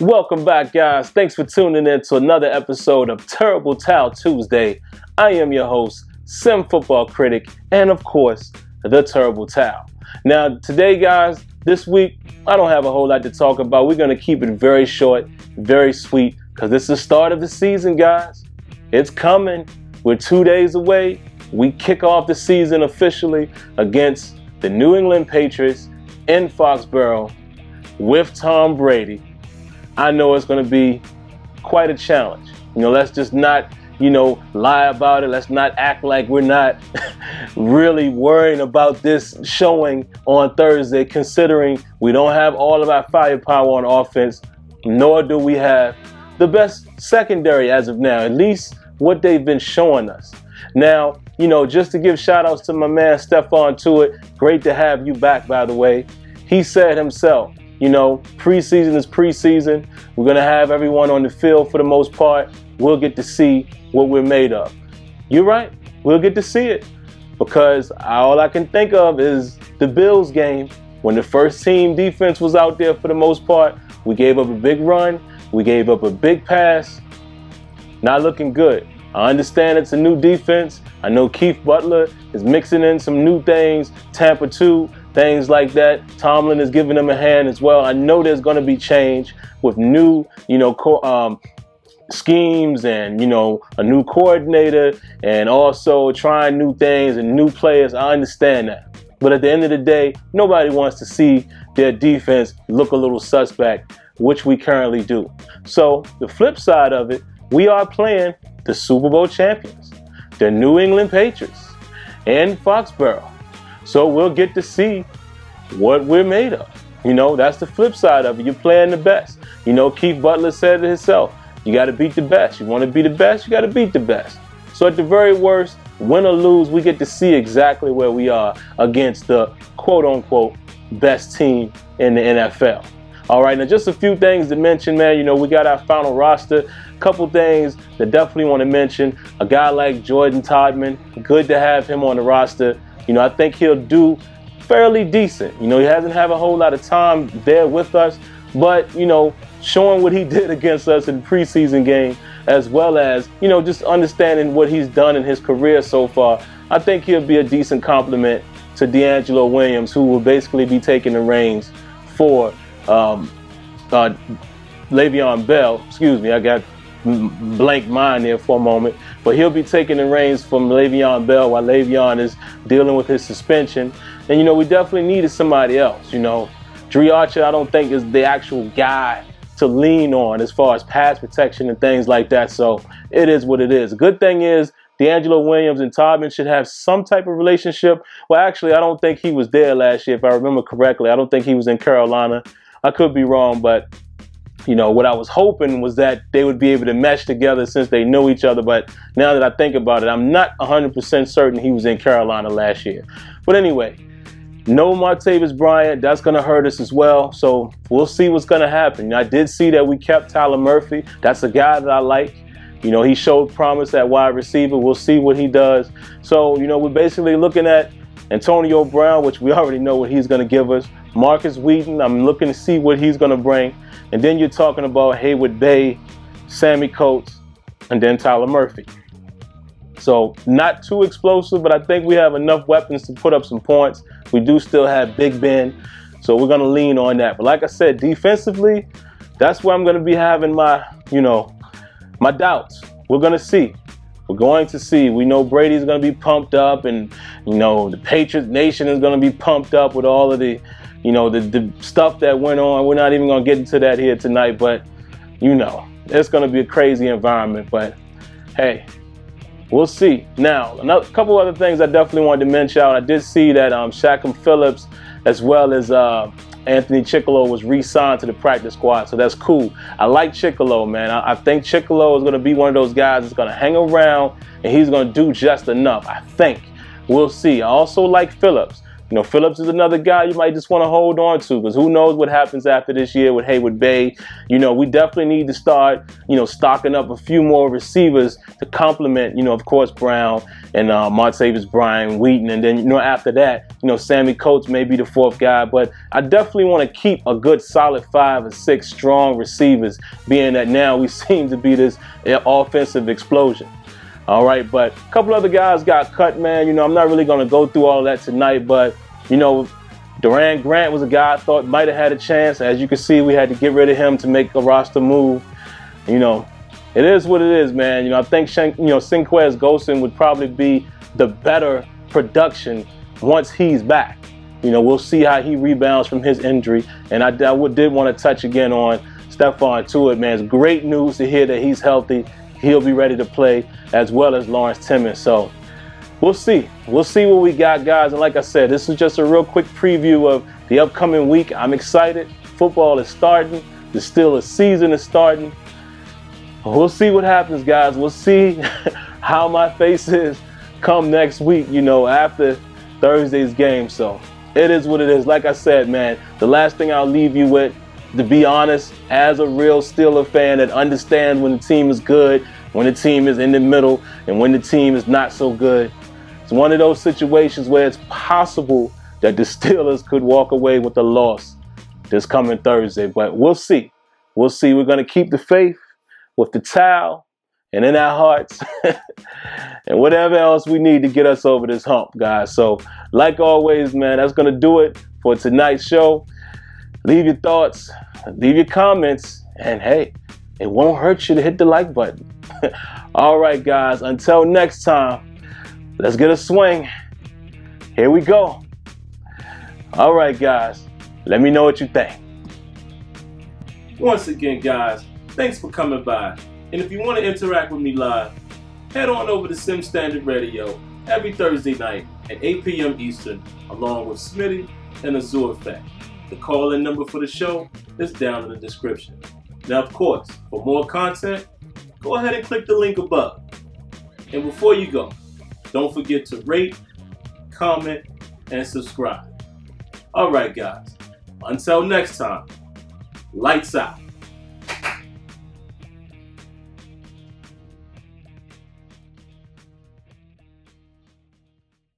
Welcome back, guys. Thanks for tuning in to another episode of Terrible Towel Tuesday. I am your host, SimFBallCritic, and of course, the Terrible Towel. Now, today, guys, this week, I don't have a whole lot to talk about. We're going to keep it very short, very sweet, because it's the start of the season, guys. It's coming. We're 2 days away. We kick off the season officially against the New England Patriots in Foxborough with Tom Brady. I know it's going to be quite a challenge. Let's just not, lie about it. Let's not act like we're not really worrying about this showing on Thursday, considering we don't have all of our firepower on offense, nor do we have the best secondary as of now, at least what they've been showing us. Now, just to give shout outs to my man Stephon Tuitt, great to have you back, by the way. He said himself, preseason is preseason. We're going to have everyone on the field for the most part. We'll get to see what we're made of. You're right. We'll get to see it, because all I can think of is the Bills game when the first team defense was out there for the most part. We gave up a big run. We gave up a big pass. Not looking good. I understand it's a new defense. I know Keith Butler is mixing in some new things, Tampa 2, things like that. Tomlin is giving them a hand as well. I know there's going to be change with new, schemes and, a new coordinator and also trying new things and new players. I understand that. But at the end of the day, nobody wants to see their defense look a little suspect, which we currently do. So the flip side of it, we are playing the Super Bowl champions, the New England Patriots, in Foxborough. So we'll get to see what we're made of. That's the flip side of it. You're playing the best. Keith Butler said it himself. You got to beat the best. You want to be the best, you got to beat the best. So at the very worst, win or lose, we get to see exactly where we are against the quote-unquote best team in the NFL. All right, now just a few things to mention, man. We got our final roster. Couple things that definitely want to mention. A guy like Jordan Todman, good to have him on the roster. I think he'll do fairly decent. He hasn't had a whole lot of time there with us, but, showing what he did against us in the preseason game, as well as, just understanding what he's done in his career so far, I think he'll be a decent compliment to D'Angelo Williams, who will basically be taking the reins for Le'Veon Bell. Excuse me, I got blank mind there for a moment, but he'll be taking the reins from Le'Veon Bell while Le'Veon is dealing with his suspension. And we definitely needed somebody else. Dre Archer, I don't think, is the actual guy to lean on as far as pass protection and things like that. So it is what it is. The good thing is D'Angelo Williams and Todman should have some type of relationship. Well, actually, I don't think he was there last year, if I remember correctly. I don't think he was in Carolina. I could be wrong, but what I was hoping was that they would be able to mesh together since they know each other. But now that I think about it, I'm not 100% certain he was in Carolina last year. But anyway, no Martavis Bryant. That's going to hurt us as well. So we'll see what's going to happen. I did see that we kept Tyler Murphy. That's a guy that I like. He showed promise at wide receiver. We'll see what he does. So, we're basically looking at Antonio Brown, which we already know what he's going to give us. Marcus Wheaton, I'm looking to see what he's going to bring. And then you're talking about Haywood Bay, Sammy Coates, and then Tyler Murphy. So not too explosive, but I think we have enough weapons to put up some points. We do still have Big Ben, so we're going to lean on that. But like I said, defensively, that's where I'm going to be having my, my doubts. We're going to see. We're going to see. We know Brady's going to be pumped up, and, the Patriots Nation is going to be pumped up with all of the, the stuff that went on. We're not even going to get into that here tonight, but, it's going to be a crazy environment. But, hey, we'll see. Now, a couple other things I definitely wanted to mention out. I did see that Shaquem Phillips, as well as Anthony Chickillo, was re-signed to the practice squad, so that's cool. I like Chickillo, man. I think Chickillo is going to be one of those guys that's going to hang around, and he's going to do just enough, I think. We'll see. I also like Phillips. You know, Phillips is another guy you might just want to hold on to, because who knows what happens after this year with Haywood Bay. You know, we definitely need to start, you know, stocking up a few more receivers to complement, you know, of course, Brown and Martavis Bryant, Wheaton. And then, you know, after that, you know, Sammy Coates may be the fourth guy. But I definitely want to keep a good solid 5 or 6 strong receivers, being that now we seem to be this offensive explosion. All right, but a couple other guys got cut, man. You know, I'm not really going to go through all of that tonight, but, you know, Duran Grant was a guy I thought might have had a chance. As you can see, we had to get rid of him to make a roster move. You know, it is what it is, man. You know, I think, Sinquez Golson would probably be the better production once he's back. You know, we'll see how he rebounds from his injury. And I did want to touch again on Stephon Tuitt, man. It's great news to hear that he's healthy. He'll be ready to play, as well as Lawrence Timmons. So we'll see. We'll see what we got, guys. And like I said, this is just a real quick preview of the upcoming week. I'm excited. Football is starting. The Steelers season is starting. We'll see what happens, guys. We'll see how my face is come next week, you know, after Thursday's game. So it is what it is. Like I said, man, the last thing I'll leave you with, to be honest, as a real Steeler fan that understands when the team is good, when the team is in the middle, and when the team is not so good, it's one of those situations where it's possible that the Steelers could walk away with a loss this coming Thursday. But we'll see. We'll see. We're going to keep the faith with the towel and in our hearts and whatever else we need to get us over this hump, guys. So like always, man, that's going to do it for tonight's show. Leave your thoughts, leave your comments, and hey, it won't hurt you to hit the like button. All right, guys, until next time, let's get a swing. Here we go. All right, guys, let me know what you think. Once again, guys, thanks for coming by. And if you want to interact with me live, head on over to Sim Standard Radio every Thursday night at 8 p.m. Eastern, along with Smitty and Azure Effect. The call-in number for the show is down in the description. Now, of course, for more content, go ahead and click the link above. And before you go, don't forget to rate, comment, and subscribe. All right, guys. Until next time, lights out.